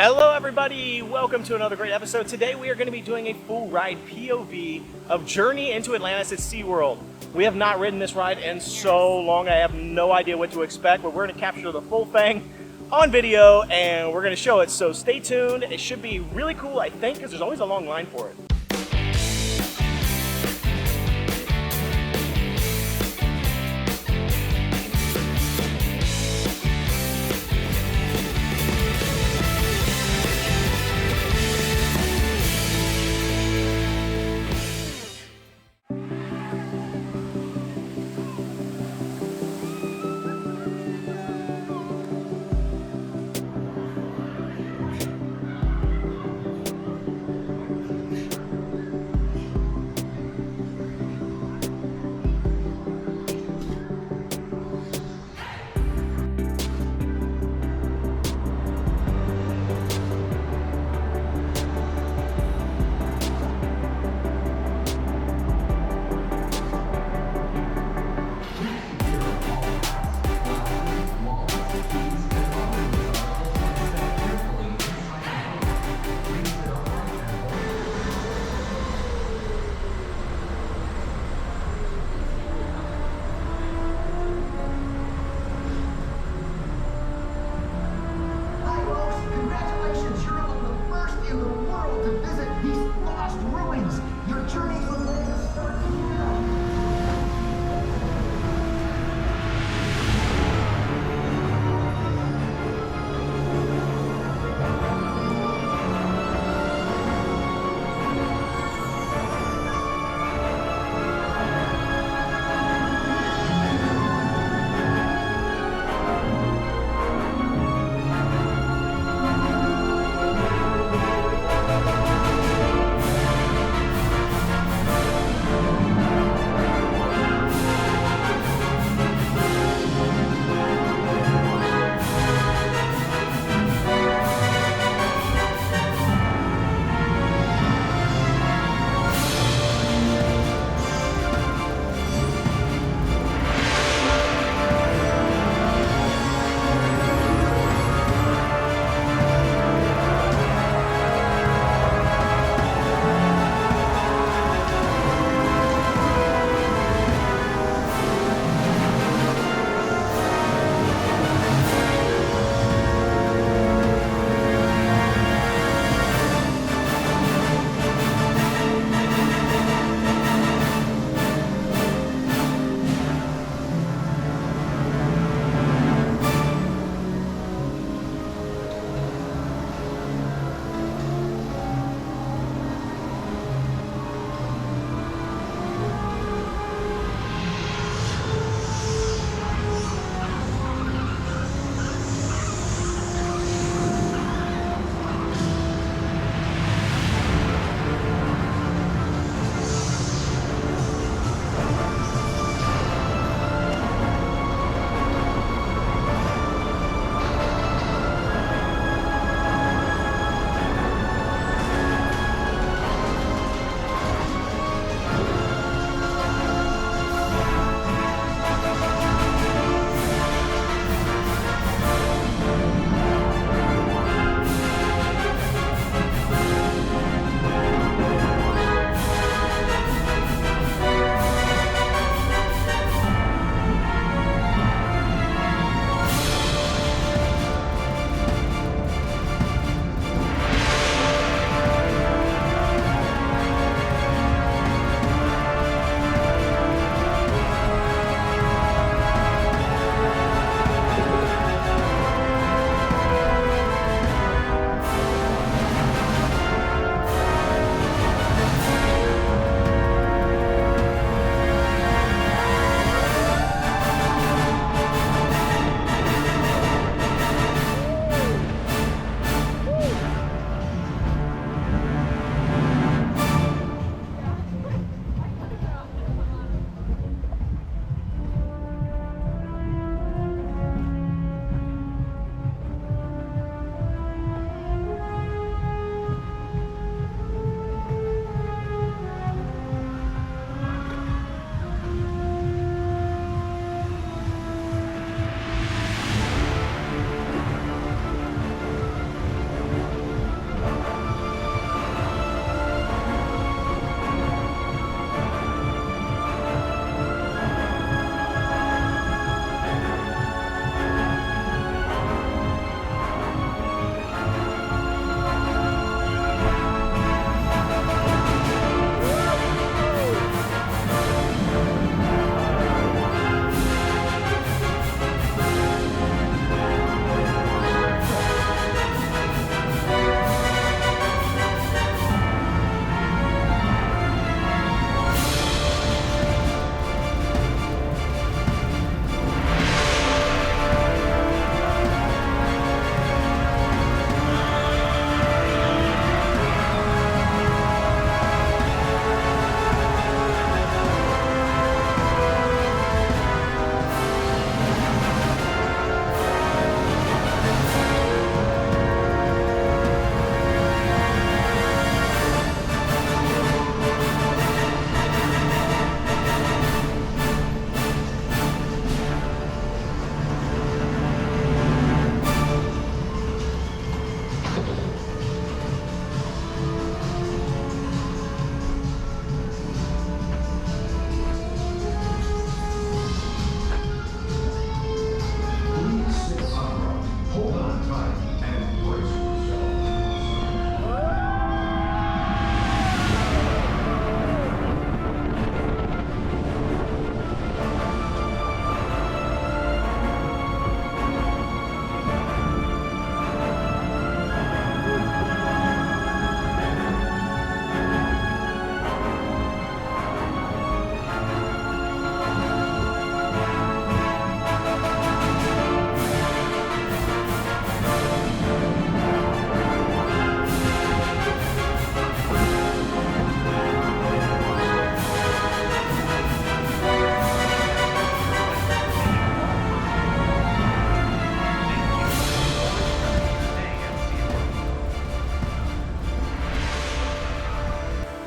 Hello everybody, welcome to another great episode. Today we are going to be doing a full ride POV of Journey into Atlantis at SeaWorld. We have not ridden this ride in so long, I have no idea what to expect, but we're going to capture the full thing on video and we're going to show it, so stay tuned. It should be really cool, I think, because there's always a long line for it.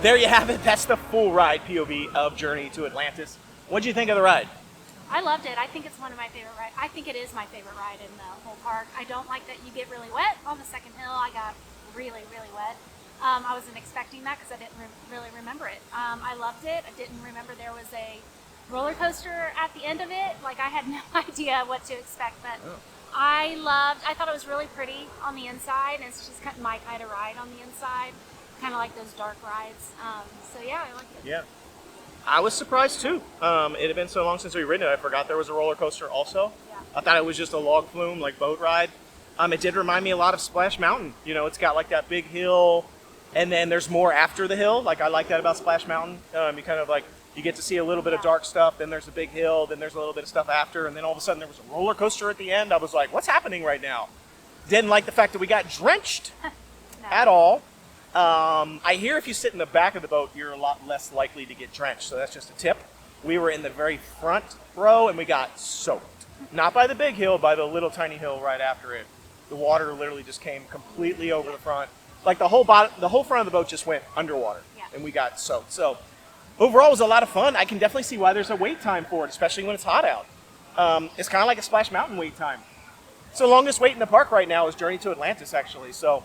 there you have it. That's the full ride POV of Journey to Atlantis. What'd you think of the ride? I loved it. I think it's one of my favorite rides. I think it is my favorite ride in the whole park. I don't like that you get really wet on the second hill. I got really, really wet. I wasn't expecting that because I didn't really remember it. I loved it. I didn't remember there was a roller coaster at the end of it. Like, I had no idea what to expect, but I thought it was really pretty on the inside, and it's just kind of my kind of ride on the inside. Kind of like those dark rides. So yeah, I liked it. Yeah. I was surprised too. It had been so long since we'd ridden it, I forgot there was a roller coaster also. Yeah. I thought it was just a log flume, like boat ride. It did remind me a lot of Splash Mountain. You know, it's got like that big hill, and then there's more after the hill. Like, I like that about Splash Mountain. You kind of like, you get to see a little bit of dark stuff, then there's a big hill, then there's a little bit of stuff after, and then all of a sudden there was a roller coaster at the end. I was like, what's happening right now? Didn't like the fact that we got drenched at all. I hear if you sit in the back of the boat, you're a lot less likely to get drenched, so that's just a tip. We were in the very front row, and we got soaked. Not by the big hill, by the little tiny hill right after it. The water literally just came completely over the front. Like, the whole front of the boat just went underwater, and we got soaked. So overall, it was a lot of fun. I can definitely see why there's a wait time for it, especially when it's hot out. It's kind of like a Splash Mountain wait time. So longest wait in the park right now is Journey to Atlantis, actually. So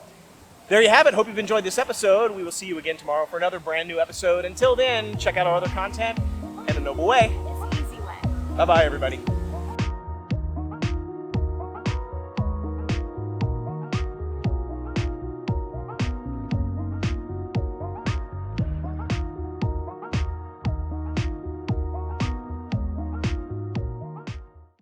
there you have it. Hope you've enjoyed this episode. We will see you again tomorrow for another brand new episode. Until then, check out our other content in a noble way. It's an easy way. Bye-bye, everybody.